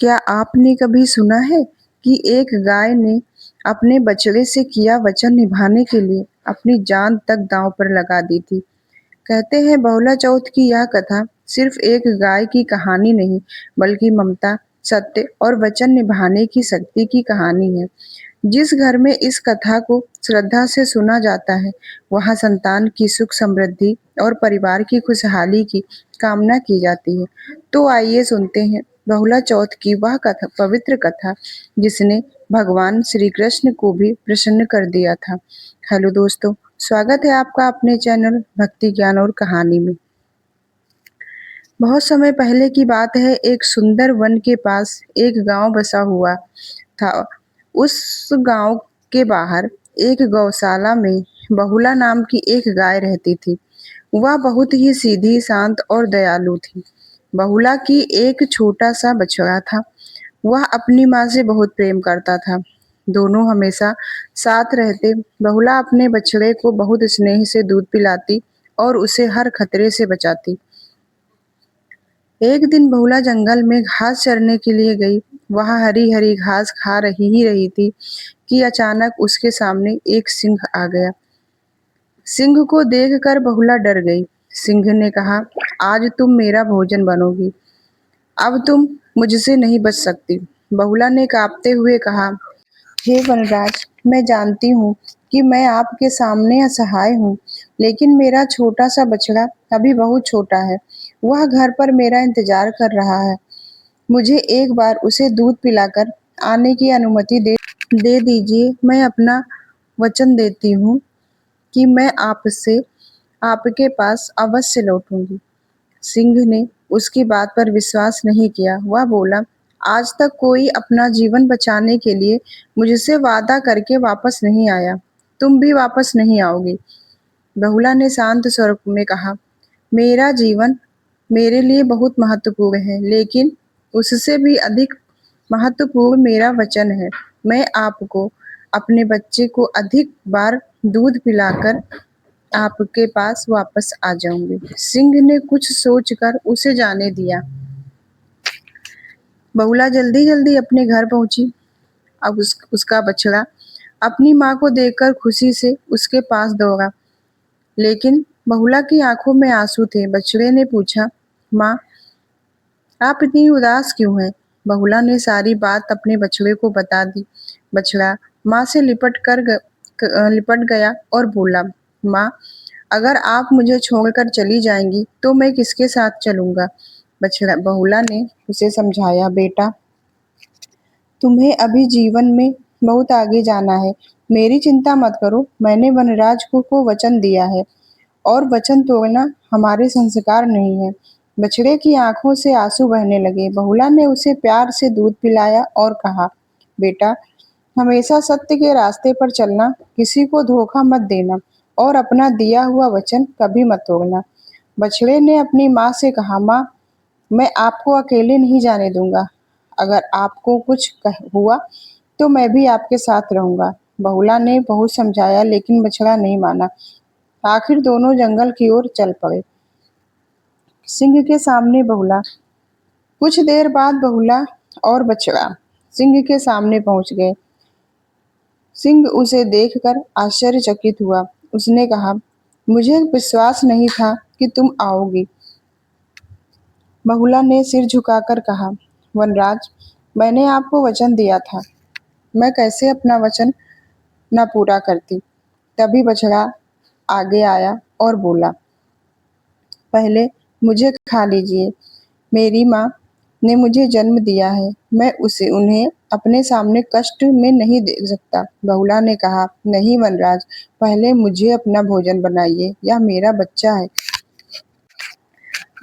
क्या आपने कभी सुना है कि एक गाय ने अपने बछड़े से किया वचन निभाने के लिए अपनी जान तक दांव पर लगा दी थी? कहते हैं बहुला चौथ की यह कथा सिर्फ एक गाय की कहानी नहीं, बल्कि ममता, सत्य और वचन निभाने की शक्ति की कहानी है। जिस घर में इस कथा को श्रद्धा से सुना जाता है, वहाँ संतान की सुख समृद्धि और परिवार की खुशहाली की कामना की जाती है। तो आइए सुनते हैं बहुला चौथ की वह कथा, पवित्र कथा, जिसने भगवान श्री कृष्ण को भी प्रसन्न कर दिया था। हेलो दोस्तों, स्वागत है आपका अपने चैनल भक्ति ज्ञान और कहानी में। बहुत समय पहले की बात है, एक सुंदर वन के पास एक गांव बसा हुआ था। उस गांव के बाहर एक गौशाला में बहुला नाम की एक गाय रहती थी। वह बहुत ही सीधी, शांत और दयालु थी। बहुला की एक छोटा सा बछड़ा था। वह अपनी माँ से बहुत प्रेम करता था। दोनों हमेशा साथ रहते। बहुला अपने बछड़े को बहुत स्नेह से दूध पिलाती और उसे हर खतरे से बचाती। एक दिन बहुला जंगल में घास चरने के लिए गई। वह हरी हरी घास खा रही थी कि अचानक उसके सामने एक सिंह आ गया। सिंह को देखकर बहुला डर गई। सिंह ने कहा, आज तुम मेरा भोजन बनोगी। अब तुम मुझसे नहीं बच सकती। बहुला ने कांपते हुए कहा, हे वनराज, मैं जानती हूँ कि मैं आपके सामने असहाय हूँ, लेकिन मेरा छोटा सा बछड़ा अभी बहुत छोटा है। वह घर पर मेरा इंतजार कर रहा है। मुझे एक बार उसे दूध पिलाकर आने की अनुमति दे दीजिए। मैं अपना वचन देती हूँ कि मैं आपसे आपके पास अवश्य लौटूंगी। सिंह ने उसकी बात पर विश्वास नहीं किया। वह बोला, आज तक कोई अपना जीवन बचाने के लिए मुझसे वादा करके वापस नहीं आया। तुम भी वापस नहीं आओगी। बहुला ने शांत स्वर में कहा, मेरा जीवन मेरे लिए बहुत महत्वपूर्ण है, लेकिन उससे भी अधिक महत्वपूर्ण मेरा वचन है। मैं आपको अपने बच्चे को अधिक बार दूध पिलाकर आपके पास वापस आ जाऊंगी। सिंह ने कुछ सोचकर उसे जाने दिया। बहुला जल्दी जल्दी अपने घर पहुंची। अब उसका बछड़ा अपनी माँ को देखकर खुशी से उसके पास दौड़ा, लेकिन बहुला की आंखों में आंसू थे। बछड़े ने पूछा, माँ, आप इतनी उदास क्यों हैं? बहुला ने सारी बात अपने बछड़े को बता दी। बछड़ा माँ से लिपट गया और बोला, माँ, अगर आप मुझे छोड़कर चली जाएंगी तो मैं किसके साथ चलूंगा? बछड़ा बहुला ने उसे समझाया, बेटा, तुम्हें अभी जीवन में बहुत आगे जाना है। मेरी चिंता मत करो। मैंने वनराज को वचन दिया है और वचन तोड़ना हमारे संस्कार नहीं है। बछड़े की आंखों से आंसू बहने लगे। बहुला ने उसे प्यार से दूध पिलाया और कहा, बेटा, हमेशा सत्य के रास्ते पर चलना, किसी को धोखा मत देना और अपना दिया हुआ वचन कभी मत तोड़ना। बछड़े ने अपनी माँ से कहा, माँ, मैं आपको अकेले नहीं जाने दूंगा। अगर आपको कुछ हुआ तो मैं भी आपके साथ रहूंगा। बहुला ने बहुत समझाया, लेकिन बछड़ा नहीं माना। आखिर दोनों जंगल की ओर चल पड़े। सिंह के सामने बहुला। कुछ देर बाद बहुला और बछड़ा सिंह के सामने पहुंच गए। सिंह उसे देखकर आश्चर्यचकित हुआ। उसने कहा, मुझे विश्वास नहीं था कि तुम आओगी। बहुला ने सिर झुकाकर कहा, वनराज, मैंने आपको वचन दिया था। मैं कैसे अपना वचन न पूरा करती? तभी बछड़ा आगे आया और बोला, पहले मुझे खा लीजिए। मेरी माँ ने मुझे जन्म दिया है। मैं उसे उन्हें अपने सामने कष्ट में नहीं देख सकता। बहुला ने कहा, नहीं वनराज, पहले मुझे अपना भोजन बनाइए। यह मेरा बच्चा है।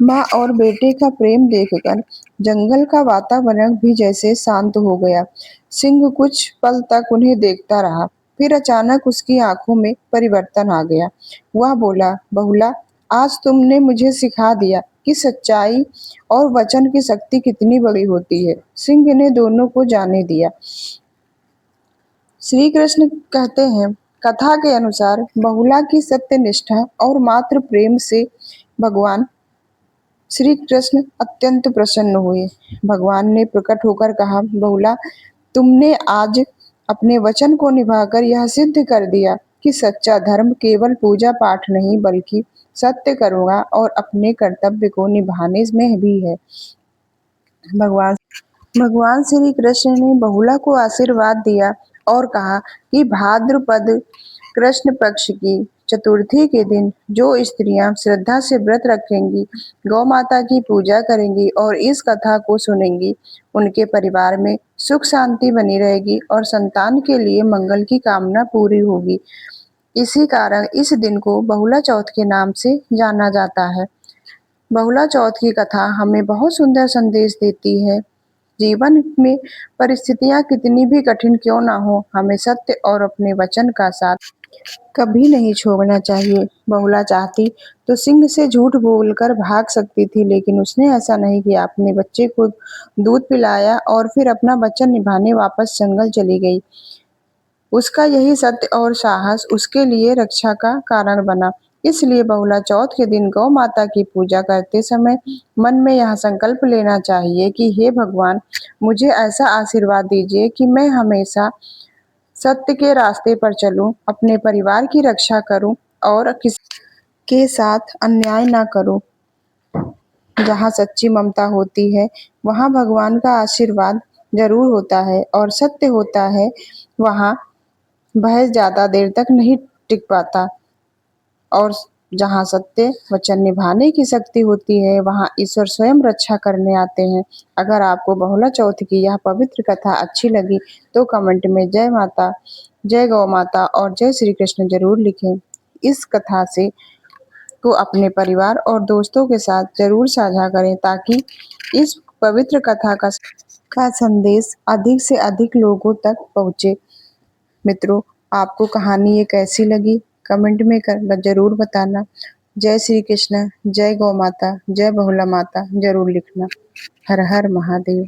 माँ और बेटे का प्रेम देखकर जंगल का वातावरण भी जैसे शांत हो गया। सिंह कुछ पल तक उन्हें देखता रहा, फिर अचानक उसकी आंखों में परिवर्तन आ गया। वह बोला, बहुला, आज तुमने मुझे सिखा दिया कि सच्चाई और वचन की शक्ति कितनी बड़ी होती है। सिंह ने दोनों को जाने दिया। श्री कृष्ण कहते हैं, कथा के अनुसार बहुला की सत्य निष्ठा और मात्र प्रेम से भगवान श्री कृष्ण अत्यंत प्रसन्न हुए। भगवान ने प्रकट होकर कहा, बहुला, तुमने आज अपने वचन को निभाकर यह सिद्ध कर दिया कि सच्चा धर्म केवल पूजा पाठ नहीं बल्कि सत्य, करुणा और अपने कर्तव्य को निभाने में भी है। भगवान भगवान श्री कृष्ण ने बहुला को आशीर्वाद दिया और कहा कि भाद्रपद कृष्ण पक्ष की चतुर्थी के दिन जो स्त्रियां श्रद्धा से व्रत रखेंगी, गौ माता की पूजा करेंगी और इस कथा को सुनेंगी, उनके परिवार में सुख शांति बनी रहेगी और संतान के लिए मंगल की कामना पूरी होगी। इसी कारण इस दिन को बहुला चौथ के नाम से जाना जाता है। बहुला चौथ की कथा हमें बहुत सुंदर संदेश देती है। जीवन में परिस्थितियां कितनी भी कठिन क्यों ना हो, हमें सत्य और अपने वचन का साथ कभी नहीं छोड़ना चाहिए। बहुला चाहती तो सिंह से झूठ बोलकर भाग सकती थी, लेकिन उसने ऐसा नहीं किया। अपने बच्चे को दूध पिलाया और फिर अपना वचन निभाने वापस जंगल चली गई। उसका यही सत्य और साहस उसके लिए रक्षा का कारण बना। इसलिए बहुला चौथ के दिन गौ माता की पूजा करते समय मन में यह संकल्प लेना चाहिए कि हे भगवान, मुझे ऐसा आशीर्वाद दीजिए कि मैं हमेशा सत्य के रास्ते पर चलूं, अपने परिवार की रक्षा करूं और किसी के साथ अन्याय ना करूं। जहाँ सच्ची ममता होती है, वहाँ भगवान का आशीर्वाद जरूर होता है और सत्य होता है, वहाँ भय ज्यादा देर तक नहीं टिक पाता। और जहाँ सत्य वचन निभाने की शक्ति होती है, वहाँ ईश्वर स्वयं रक्षा करने आते हैं। अगर आपको बहुला चौथ की यह पवित्र कथा अच्छी लगी तो कमेंट में जय माता, जय गौ माता और जय श्री कृष्ण जरूर लिखें। इस कथा से को अपने परिवार और दोस्तों के साथ जरूर साझा करें ताकि इस पवित्र कथा का संदेश अधिक से अधिक लोगों तक पहुँचे। मित्रों, आपको कहानी ये कैसी लगी कमेंट में जरूर बताना। जय श्री कृष्ण, जय गौ माता, जय बहुला माता जरूर लिखना। हर हर महादेव।